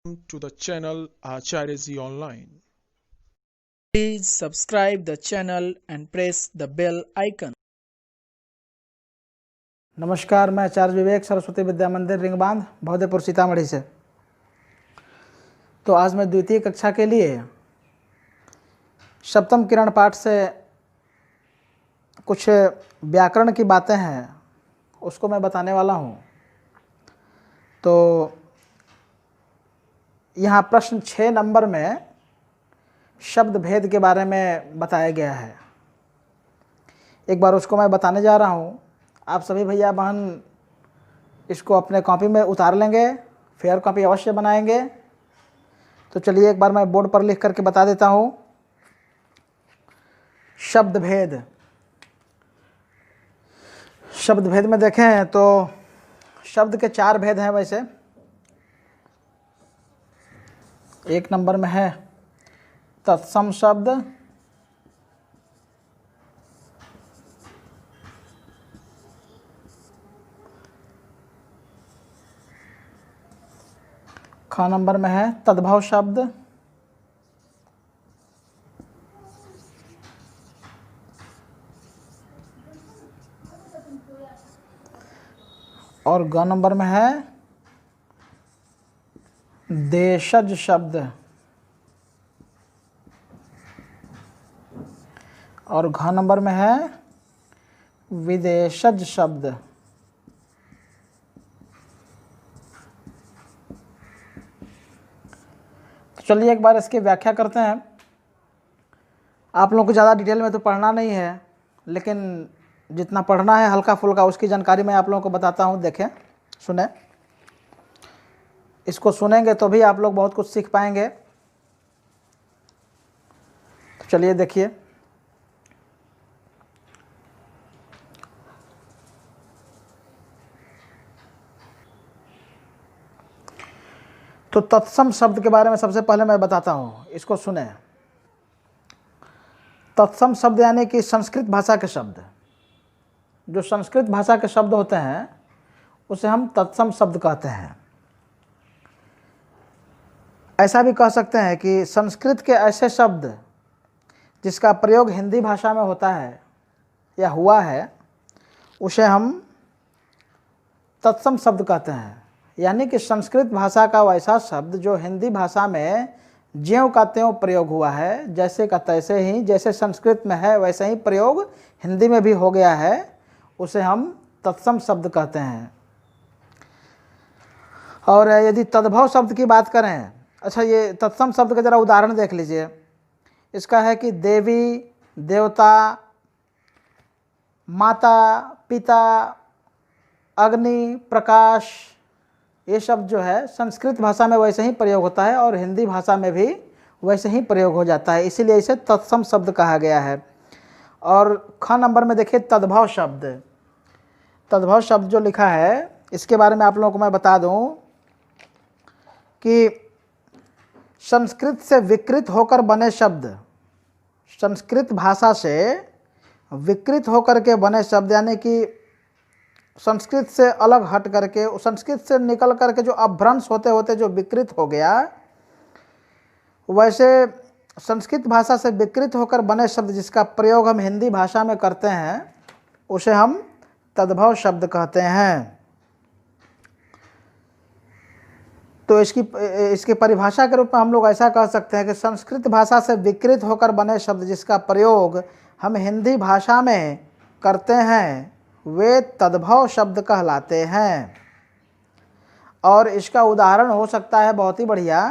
To the channel Acharya Online. Please subscribe the channel and press the bell icon. नमस्कार, मैं आचार्य विवेक सरस्वती विद्या मंदिर रिंगबांध भवदेपुर सीतामढ़ी से। तो आज मैं द्वितीय कक्षा के लिए सप्तम किरण पाठ से कुछ व्याकरण की बातें हैं उसको मैं बताने वाला हूँ। तो यहाँ प्रश्न 6 नंबर में शब्द भेद के बारे में बताया गया है। एक बार उसको मैं बताने जा रहा हूँ। आप सभी भैया बहन इसको अपने कॉपी में उतार लेंगे, फेयर कॉपी अवश्य बनाएंगे। तो चलिए एक बार मैं बोर्ड पर लिख करके बता देता हूँ। शब्द भेद, शब्द भेद में देखें तो शब्द के 4 भेद हैं। वैसे एक नंबर में है तत्सम शब्द, ख नंबर में है तद्भव शब्द, और ग नंबर में है देशज शब्द, और घ नंबर में है विदेशज शब्द। तो चलिए एक बार इसकी व्याख्या करते हैं। आप लोगों को ज़्यादा डिटेल में तो पढ़ना नहीं है, लेकिन जितना पढ़ना है हल्का फुल्का उसकी जानकारी मैं आप लोगों को बताता हूँ। देखें, सुने, इसको सुनेंगे तो भी आप लोग बहुत कुछ सीख पाएंगे। तो चलिए देखिए, तो तत्सम शब्द के बारे में सबसे पहले मैं बताता हूँ, इसको सुने। तत्सम शब्द यानी कि संस्कृत भाषा के शब्द, जो संस्कृत भाषा के शब्द होते हैं उसे हम तत्सम शब्द कहते हैं। ऐसा भी कह सकते हैं कि संस्कृत के ऐसे शब्द जिसका प्रयोग हिंदी भाषा में होता है या हुआ है उसे हम तत्सम शब्द कहते हैं। यानी कि संस्कृत भाषा का वैसा शब्द जो हिंदी भाषा में ज्यों का त्यों प्रयोग हुआ है, जैसे का तैसे ही, जैसे संस्कृत में है वैसे ही प्रयोग हिंदी में भी हो गया है, उसे हम तत्सम शब्द कहते हैं। और यदि तद्भव शब्द की बात करें, अच्छा ये तत्सम शब्द का ज़रा उदाहरण देख लीजिए। इसका है कि देवी, देवता, माता, पिता, अग्नि, प्रकाश, ये शब्द जो है संस्कृत भाषा में वैसे ही प्रयोग होता है और हिंदी भाषा में भी वैसे ही प्रयोग हो जाता है, इसीलिए इसे तत्सम शब्द कहा गया है। और ख नंबर में देखिए तद्भव शब्द। तद्भव शब्द जो लिखा है इसके बारे में आप लोगों को मैं बता दूं कि संस्कृत से विकृत होकर बने शब्द, संस्कृत भाषा से विकृत होकर के बने शब्द, यानी कि संस्कृत से अलग हट करके, संस्कृत से निकल करके जो अपभ्रंश होते होते जो विकृत हो गया, वैसे संस्कृत भाषा से विकृत होकर बने शब्द जिसका प्रयोग हम हिंदी भाषा में करते हैं उसे हम तद्भव शब्द कहते हैं। तो इसकी परिभाषा के रूप में हम लोग ऐसा कह सकते हैं कि संस्कृत भाषा से विकृत होकर बने शब्द जिसका प्रयोग हम हिंदी भाषा में करते हैं वे तद्भव शब्द कहलाते हैं। और इसका उदाहरण हो सकता है बहुत ही बढ़िया,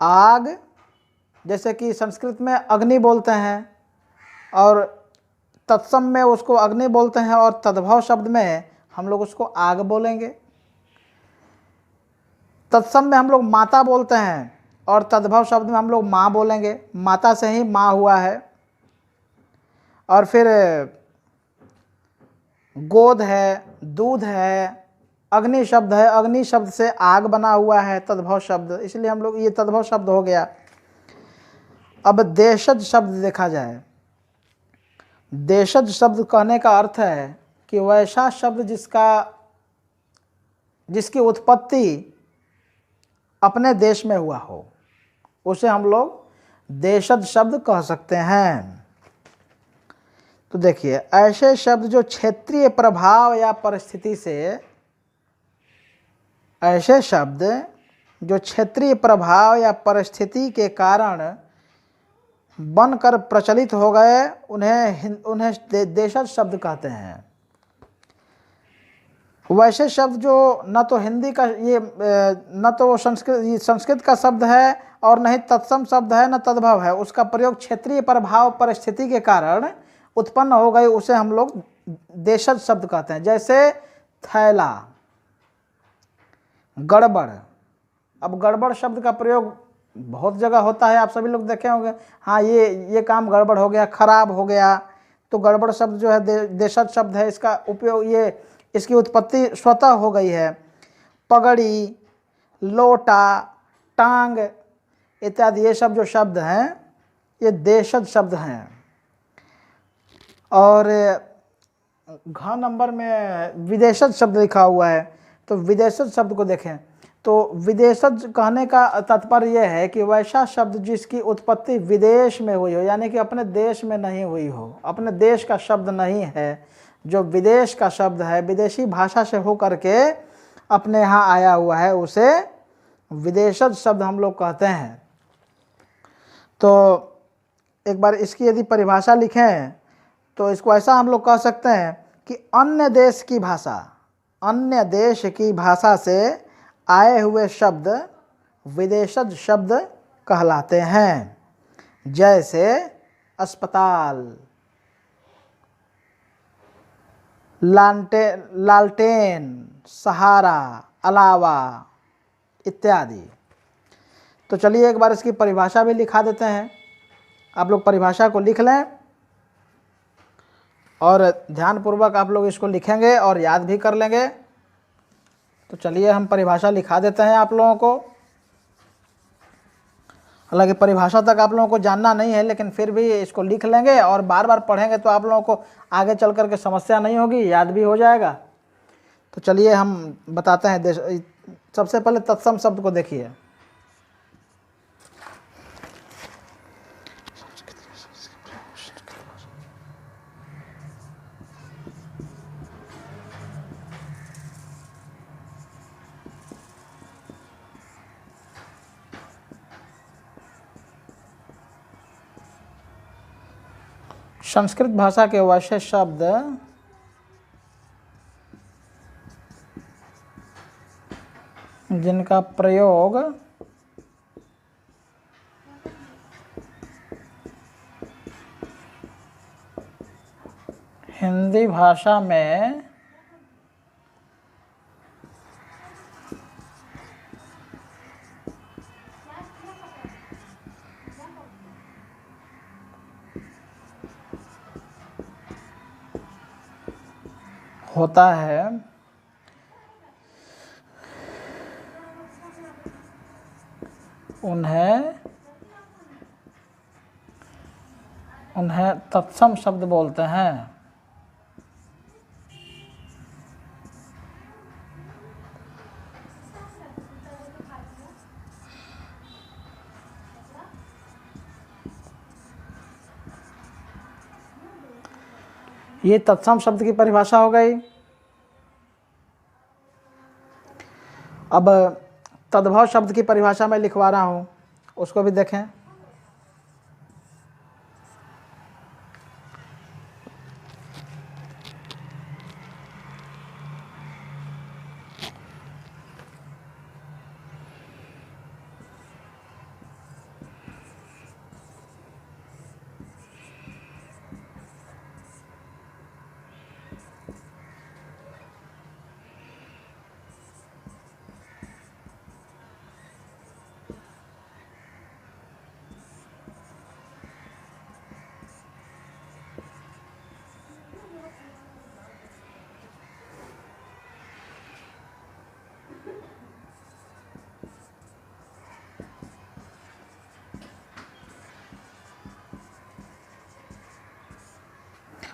आग, जैसे कि संस्कृत में अग्नि बोलते हैं और तत्सम में उसको अग्नि बोलते हैं, और तद्भव शब्द में हम लोग उसको आग बोलेंगे। तत्सम में हम लोग माता बोलते हैं और तद्भव शब्द में हम लोग माँ बोलेंगे, माता से ही माँ हुआ है। और फिर गोद है, दूध है, अग्नि शब्द है, अग्नि शब्द से आग बना हुआ है तद्भव शब्द, इसलिए हम लोग ये तद्भव शब्द हो गया। अब देशज शब्द देखा जाए। देशज शब्द कहने का अर्थ है कि वैसा शब्द जिसकी उत्पत्ति अपने देश में हुआ हो, उसे हम लोग देशज शब्द कह सकते हैं। तो देखिए, ऐसे शब्द जो क्षेत्रीय प्रभाव या परिस्थिति से, ऐसे शब्द जो क्षेत्रीय प्रभाव या परिस्थिति के कारण बनकर प्रचलित हो गए, उन्हें देशज शब्द कहते हैं। वैसे शब्द जो न तो हिंदी का न तो संस्कृत का शब्द है और न ही तत्सम शब्द है, न तद्भव है, उसका प्रयोग क्षेत्रीय प्रभाव परिस्थिति के कारण उत्पन्न हो गए, उसे हम लोग देशज शब्द कहते हैं। जैसे थैला, गड़बड़। अब गड़बड़ शब्द का प्रयोग बहुत जगह होता है, आप सभी लोग देखे होंगे, हाँ ये काम गड़बड़ हो गया, खराब हो गया, तो गड़बड़ शब्द जो है देशज शब्द है। इसका उपयोग, इसकी उत्पत्ति स्वतः हो गई है। पगड़ी, लोटा, टांग इत्यादि ये सब जो शब्द हैं ये देशज शब्द हैं। और घ नंबर में विदेशज शब्द लिखा हुआ है, तो विदेशज शब्द को देखें तो विदेशज कहने का तात्पर्य यह है कि वैसा शब्द जिसकी उत्पत्ति विदेश में हुई हो, यानी कि अपने देश में नहीं हुई हो, अपने देश का शब्द नहीं है, जो विदेश का शब्द है, विदेशी भाषा से हो करके अपने यहाँ आया हुआ है, उसे विदेशज शब्द हम लोग कहते हैं। तो एक बार इसकी यदि परिभाषा लिखें तो इसको ऐसा हम लोग कह सकते हैं कि अन्य देश की भाषा, अन्य देश की भाषा से आए हुए शब्द विदेशज शब्द कहलाते हैं। जैसे अस्पताल, लालटेन, सहारा, अलावा इत्यादि। तो चलिए एक बार इसकी परिभाषा भी लिखा देते हैं। आप लोग परिभाषा को लिख लें और ध्यानपूर्वक आप लोग इसको लिखेंगे और याद भी कर लेंगे। तो चलिए हम परिभाषा लिखा देते हैं आप लोगों को। हालांकि परिभाषा तक आप लोगों को जानना नहीं है, लेकिन फिर भी इसको लिख लेंगे और बार बार पढ़ेंगे तो आप लोगों को आगे चल कर के समस्या नहीं होगी, याद भी हो जाएगा। तो चलिए हम बताते हैं। सबसे पहले तत्सम शब्द को देखिए। संस्कृत भाषा के वैसे शब्द जिनका प्रयोग हिंदी भाषा में होता है, उन्हें तत्सम शब्द बोलते हैं। ये तत्सम शब्द की परिभाषा हो गई। अब तद्भव शब्द की परिभाषा मैं लिखवा रहा हूँ, उसको भी देखें।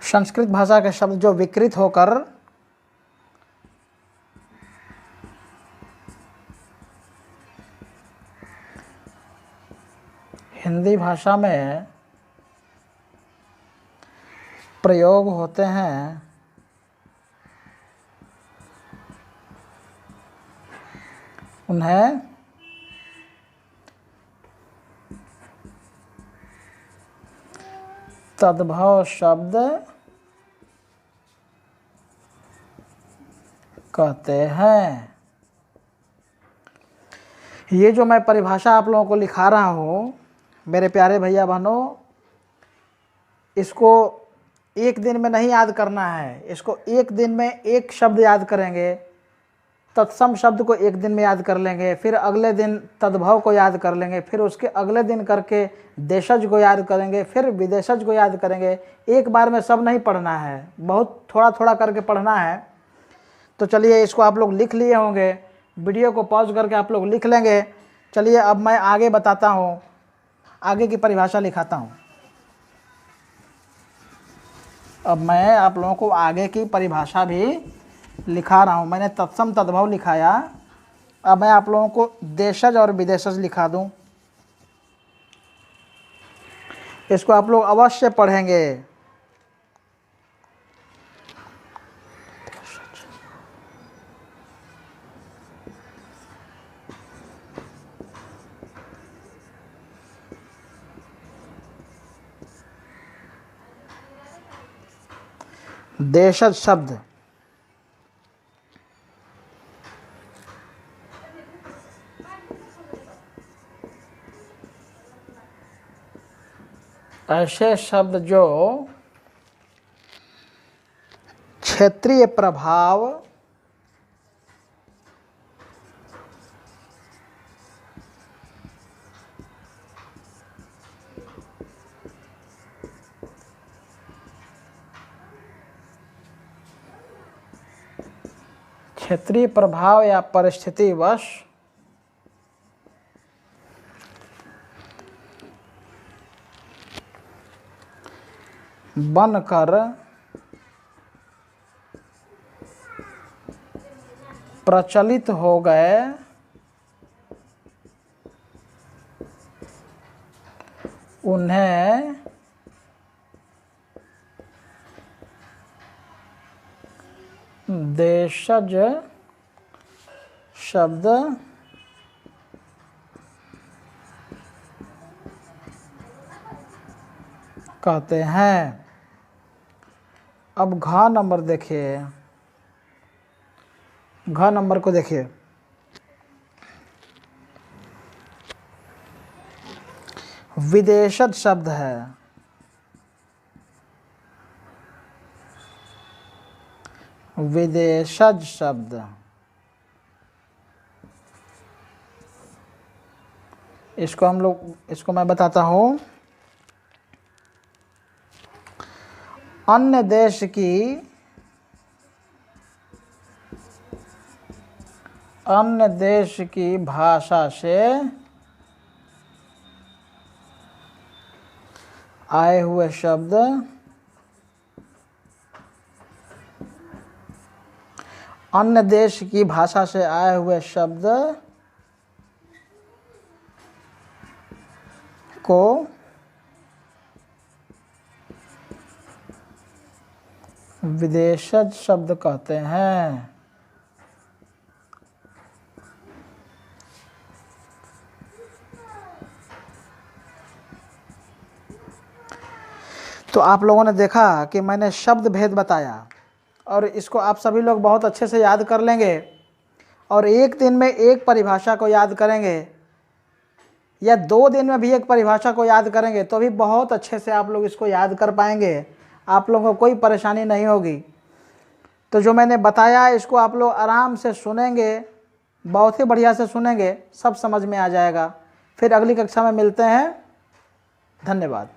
संस्कृत भाषा के शब्द जो विकृत होकर हिंदी भाषा में प्रयोग होते हैं उन्हें तद्भव शब्द कहते हैं। ये जो मैं परिभाषा आप लोगों को लिखा रहा हूँ मेरे प्यारे भैया बहनों, इसको एक दिन में नहीं याद करना है। इसको एक दिन में एक शब्द याद करेंगे, तत्सम शब्द को एक दिन में याद कर लेंगे, फिर अगले दिन तद्भव को याद कर लेंगे, फिर उसके अगले दिन करके देशज को याद करेंगे, फिर विदेशज को याद करेंगे। एक बार में सब नहीं पढ़ना है, बहुत थोड़ा थोड़ा करके पढ़ना है। तो चलिए इसको आप लोग लिख लिए होंगे, वीडियो को पॉज करके आप लोग लिख लेंगे। चलिए अब मैं आगे बताता हूँ, आगे की परिभाषा लिखाता हूँ। अब मैं आप लोगों को आगे की परिभाषा भी लिखा रहा हूँ। मैंने तत्सम तद्भव लिखाया, अब मैं आप लोगों को देशज और विदेशज लिखा दूँ। इसको आप लोग अवश्य पढ़ेंगे। देशज शब्द ऐसे शब्द जो क्षेत्रीय प्रभाव क्षेत्रीय प्रभाव या परिस्थितिवश बनकर प्रचलित हो गए उन्हें देशज शब्द कहते हैं। अब घ नंबर देखिए, घ नंबर को देखिए। विदेशज शब्द है, विदेशज शब्द इसको मैं बताता हूँ। अन्य देश की भाषा से आए हुए शब्द अन्य देश की भाषा से आए हुए शब्द को विदेशज शब्द कहते हैं। तो आप लोगों ने देखा कि मैंने शब्द भेद बताया और इसको आप सभी लोग बहुत अच्छे से याद कर लेंगे और एक दिन में एक परिभाषा को याद करेंगे या 2 दिन में भी एक परिभाषा को याद करेंगे तो भी बहुत अच्छे से आप लोग इसको याद कर पाएंगे। आप लोगों को कोई परेशानी नहीं होगी। तो जो मैंने बताया इसको आप लोग आराम से सुनेंगे, बहुत ही बढ़िया से सुनेंगे, सब समझ में आ जाएगा। फिर अगली कक्षा में मिलते हैं। धन्यवाद।